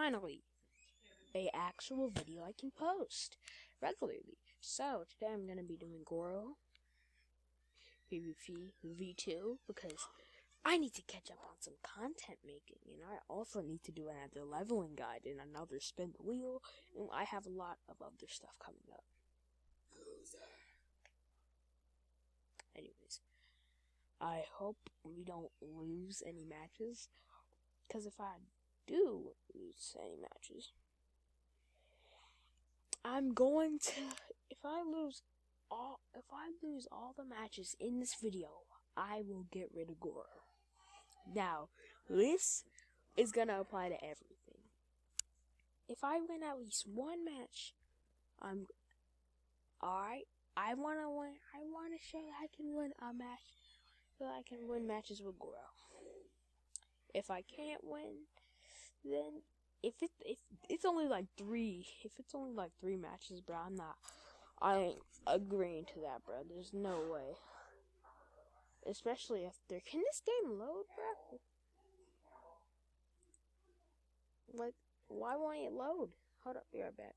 finally, a actual video I can post regularly. So today I'm gonna be doing Goro PvP V2 because I need to catch up on some content making, and I also need to do another leveling guide and another spin the wheel, and I have a lot of other stuff coming up. Anyways, I hope we don't lose any matches, because if I do lose any matches, I'm going to, if I lose all the matches in this video, I will get rid of Goro. Now, this is gonna apply to everything. If I win at least one match, I'm alright. I wanna win. I wanna show that I can win a match, so I can win matches with Goro. If I can't win, then if it's only like three matches, bro, I ain't agreeing to that, bro. There's no way. Especially if can this game load, bro? Like, why won't it load? Hold up, be right back.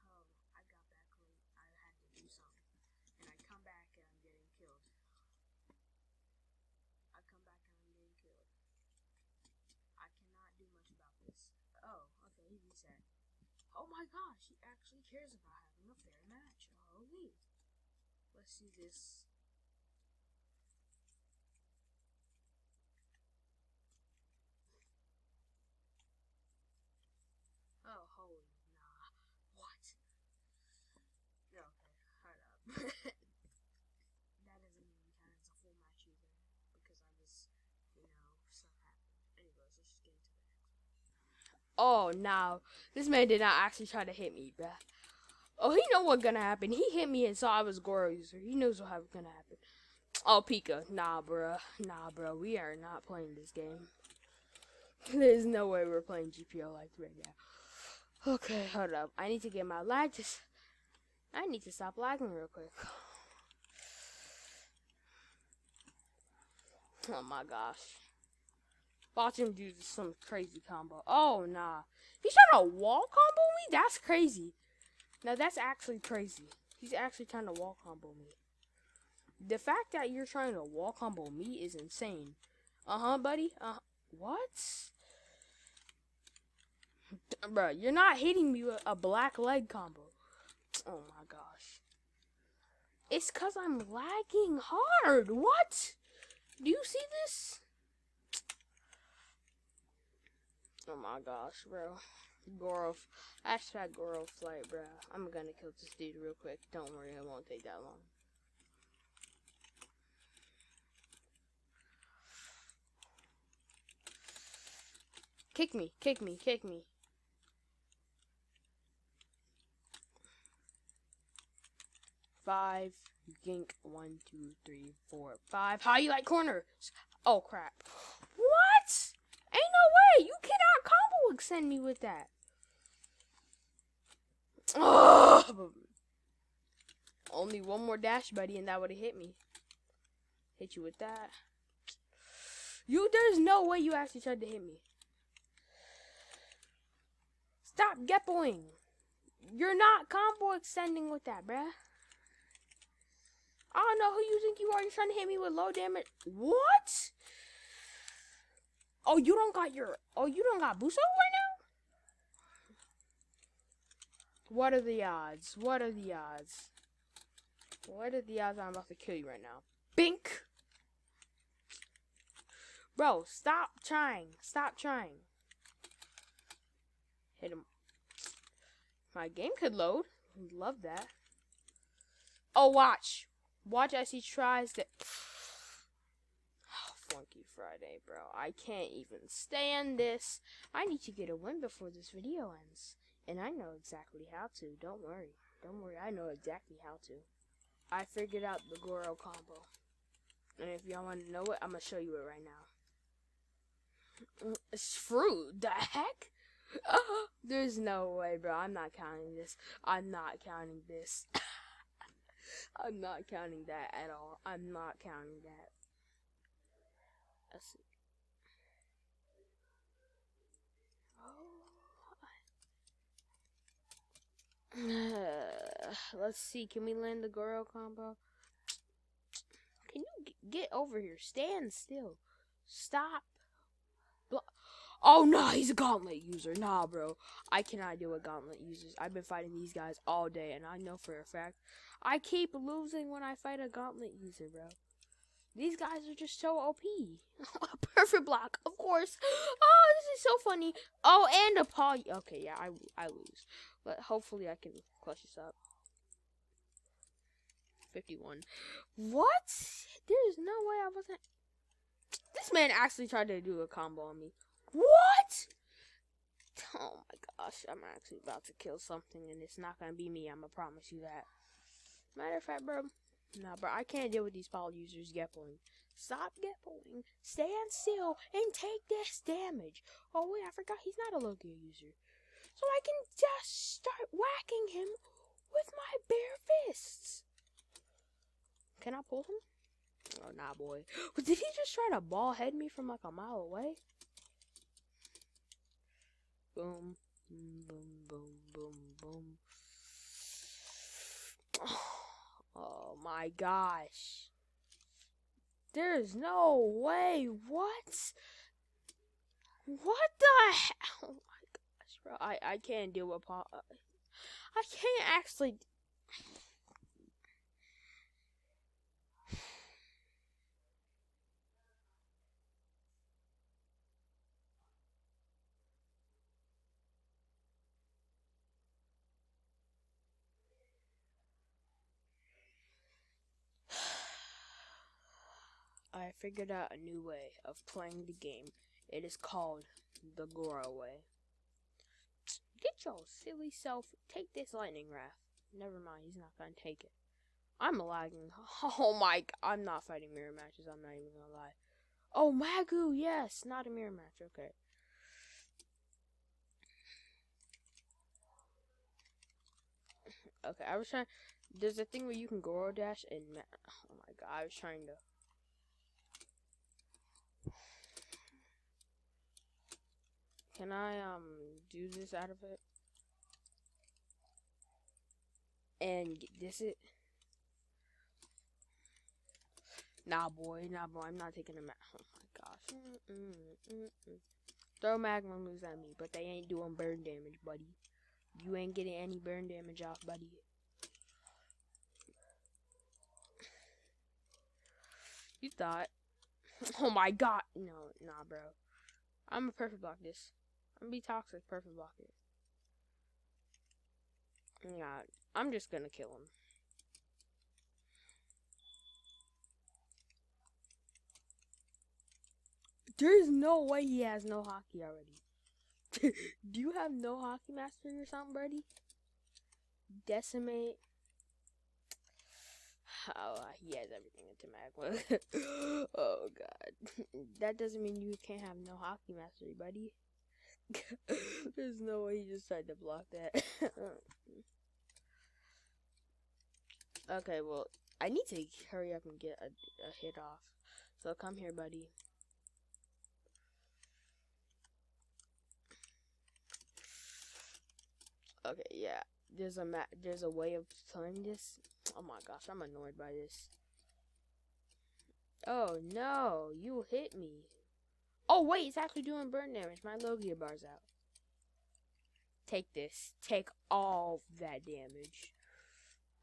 I got back late. I had to do something. And I come back and I'm getting killed. I cannot do much about this. Oh, okay, he reset. Oh my gosh, he actually cares about having a fair match. Holy. Let's see this. Oh, holy, nah. What? Okay, hold up. That doesn't even count as a full match either, because I was, stuff happened. Anyways, let's just get into the next one. Oh, no. This man did not actually try to hit me, bruh. Oh, he know what's gonna happen. He hit me and saw I was Goro user. He knows what's gonna happen. Oh, Pika. Nah, bruh. We are not playing this game. There's no way we're playing GPO like right now. Okay, hold up. I need to get my lag I need to stop lagging real quick. Oh my gosh. Watch him do some crazy combo. Oh, nah. He's trying to wall combo me? That's crazy. Now, that's actually crazy. He's actually trying to wall combo me. The fact that you're trying to wall combo me is insane. Buddy. What? Bruh, you're not hitting me with a black leg combo. Oh my gosh. It's because I'm lagging hard. What? Do you see this? Oh my gosh, bro. Goro. Hashtag Goro flight, bro. I'm gonna kill this dude real quick. Don't worry, it won't take that long. Kick me. 5, gink, 1, 2, 3, 4, 5. How you like corners? Oh crap. What? Ain't no way. You cannot combo extend me with that. Oh. Only one more dash, buddy, and that would have hit me. Hit you with that. There's no way you actually tried to hit me. Stop geppoing. You're not combo extending with that, bruh. I don't know who you think you are. You're trying to hit me with low damage. What? Oh, you don't got Buso right now? What are the odds? I'm about to kill you right now? Bink! Bro, stop trying. Hit him. My game could load. Love that. Oh, watch as he tries to. Oh, Funky Friday, bro. I can't even stand this. I need to get a win before this video ends. And I know exactly how to. Don't worry. I know exactly how to. I figured out the Goro combo. And if y'all want to know it, I'm going to show you it right now. It's fruit. The heck? There's no way, bro. I'm not counting this. I'm not counting that at all. I'm not counting that. Let's see. Let's see. Can we land the Goro combo? Can you get over here? Stand still. Stop. Oh, no, he's a gauntlet user. Nah, bro. I cannot deal with gauntlet users. I've been fighting these guys all day, and I know for a fact I keep losing when I fight a gauntlet user, bro. These guys are just so OP. Perfect block, of course. Oh, this is so funny. Oh, and a paw. Okay, yeah, I lose. But hopefully I can clutch this up. 51. What? There's no way I wasn't. This man actually tried to do a combo on me. What? Oh my gosh, I'm actually about to kill something, and it's not gonna be me. I'ma promise you that. Matter of fact, bro. Nah, bro, I can't deal with these power users geppoing. Stop geppoing. Stand still and take this damage. Oh wait, I forgot he's not a Logia user. So I can just start whacking him with my bare fists. Can I pull him? Oh, nah, boy. Did he just try to ball head me from like a mile away? Boom, boom, boom, boom, boom. Oh my gosh. There's no way. What? What the hell? Oh my gosh, bro. I can't deal with I can't actually. I figured out a new way of playing the game. It is called the Goro way. Get your silly self. Take this lightning wrath. Never mind, he's not gonna take it. I'm lagging. Oh my, I'm not fighting mirror matches. I'm not even gonna lie. Oh, Magu, yes, not a mirror match. Okay. Okay, I was trying. There's a thing where you can Goro dash and. Oh my god, I was trying to. Can I do this out of it? And this it? Nah, boy, I'm not taking a oh my gosh. Throw magma moves at me, but they ain't doing burn damage, buddy. You ain't getting any burn damage off, buddy. You thought. Oh my god. No, nah, bro. I'm a perfect block this. I'm gonna be toxic, perfect block it. Yeah, I'm just gonna kill him. There's no way he has no hockey already. Do you have no hockey mastery or something, buddy? Decimate. Oh, he has everything into magma. Oh god. That doesn't mean you can't have no hockey mastery, buddy. There's no way he just tried to block that. Okay, well, I need to hurry up and get a hit off. So come here, buddy. Okay, yeah. There's a way of playing this. Oh my gosh, I'm annoyed by this. Oh no, you hit me. Oh wait, it's actually doing burn damage. My Logia bar's out. Take this. Take all that damage.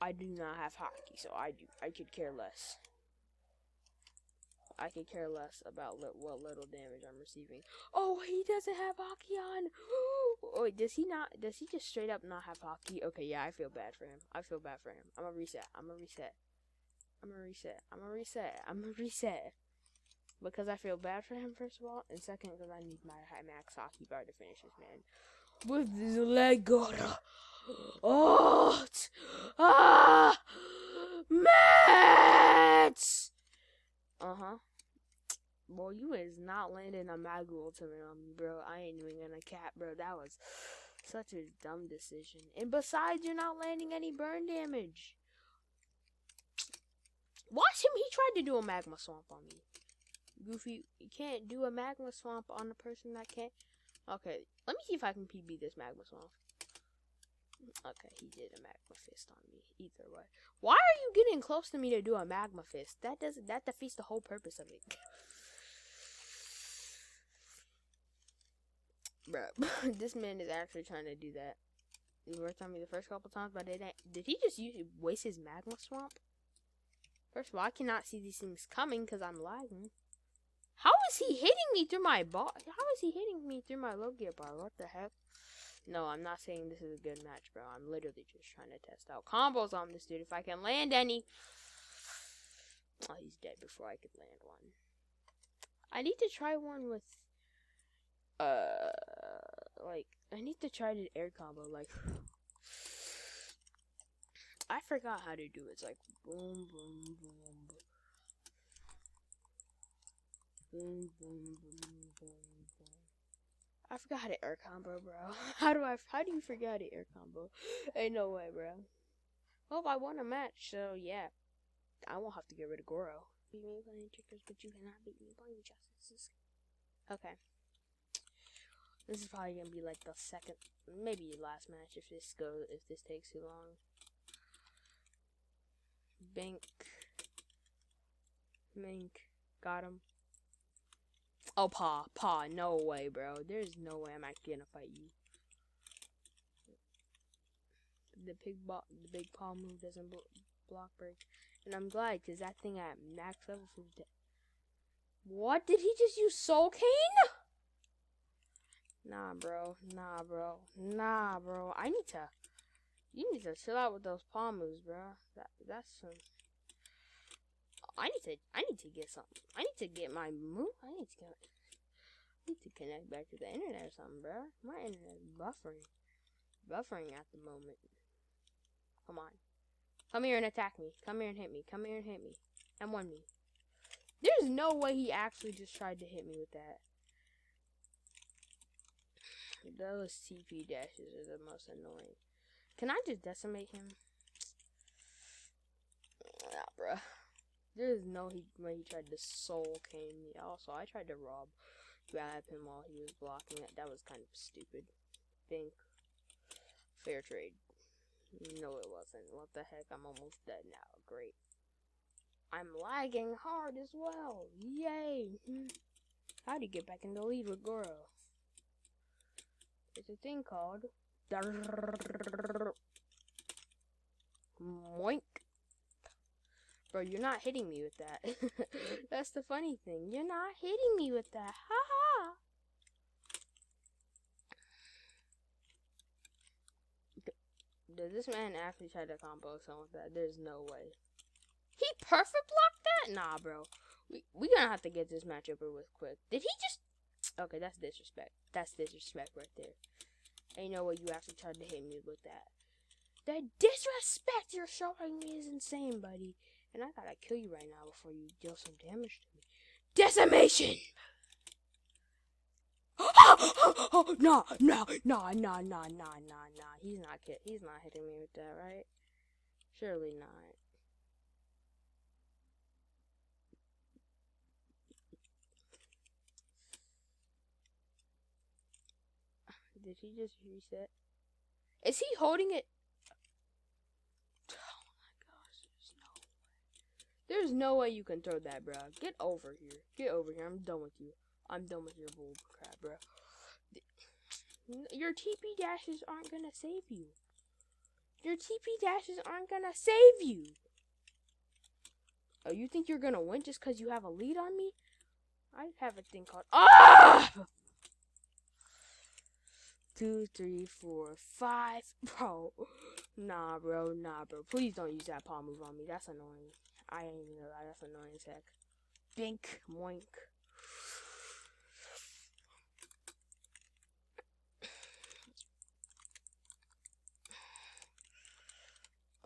I do not have hockey, so I could care less. I could care less about what little damage I'm receiving. Oh, he doesn't have hockey on. Oh, does he not? Does he just straight up not have hockey? Okay, yeah, I feel bad for him. I feel bad for him. I'm gonna reset. I'm gonna reset. I'm gonna reset. I'm gonna reset. I'm gonna reset. Because I feel bad for him, first of all, and second, because I need my high max hockey bar to finish this man. With this leg goro. Oh, Mets. Boy, you is not landing a Magu ultimate on me, bro. I ain't even gonna cap, bro. That was such a dumb decision. And besides, you're not landing any burn damage. Watch him. He tried to do a magma swamp on me. Goofy, you can't do a magma swamp on a person that can't. Okay, let me see if I can PB this magma swamp. Okay, he did a magma fist on me. Either way. Why are you getting close to me to do a magma fist? That defeats the whole purpose of it. Bruh, this man is actually trying to do that. He worked on me the first couple times, but did he just waste his magma swamp? First of all, I cannot see these things coming because I'm lagging. How is he hitting me through my bar? How is he hitting me through my low gear bar? What the heck? No, I'm not saying this is a good match, bro. I'm literally just trying to test out combos on this dude. If I can land any. Oh, he's dead before I could land one. I need to try one with, like, I need to try the air combo. Like, I forgot how to do it. It's like, boom, boom, boom, boom. Boom, boom, boom, boom, boom. I forgot how to air combo, bro. How do you forget how to air combo? Ain't no way, bro. Well, I won a match, so yeah. I won't have to get rid of Goro. Beat me playing checkers, but you cannot beat me playing chess. Okay. This is probably gonna be like the second, maybe last match if this takes too long. Bink. Mink. Got him. Oh, paw, no way, bro. There's no way I'm actually gonna fight you. The big paw move doesn't block break, and I'm glad because that thing at max level was dead. What did he just use? Soul Cane? Nah, bro. You need to chill out with those paw moves, bro. That's some. I need to get something. I need to get my move. I need to connect back to the internet or something, bro. My internet is buffering at the moment. Come on, come here and attack me. Come here and hit me. And won me. There's no way he actually just tried to hit me with that. Those TP dashes are the most annoying. Can I just decimate him? Nah, bruh. There's no way he tried to soul cane me. Also, I tried to grab him while he was blocking it. That was kind of stupid. Think. Fair trade. No, it wasn't. What the heck? I'm almost dead now. Great. I'm lagging hard as well. Yay. How do you get back in the lead with Goro? It's a thing called Moink. Bro, you're not hitting me with that. That's the funny thing. You're not hitting me with that. Ha ha. Does this man actually try to combo something with that? There's no way. He perfect blocked that? Nah, bro. We gonna have to get this match over with quick. Did he just... Okay, that's disrespect. That's disrespect right there. Ain't no way you actually tried to hit me with that. The disrespect you're showing me is insane, buddy. And I gotta kill you right now before you deal some damage to me. Decimation! No. He's not hitting me with that, right? Surely not. Did he just reset? Is he holding it? Oh my gosh, there's no way you can throw that, bro. Get over here. I'm done with you. I'm done with your bull crap, bro. Your TP dashes aren't gonna save you. Oh, you think you're gonna win just because you have a lead on me? I have a thing called 2, 3, 4, 5. Bro. Nah, bro. Please don't use that palm move on me. That's annoying. I ain't even gonna lie. That's annoying as heck. Bink. Moink.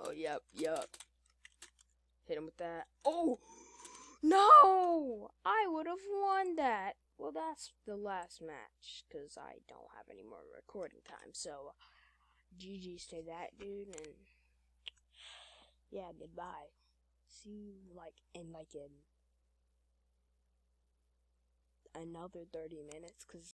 Oh, yep. Hit him with that. Oh! No! I would have won that. Well, that's the last match, because I don't have any more recording time, so GG's to that dude, and yeah, goodbye. See you, in another 30 minutes, because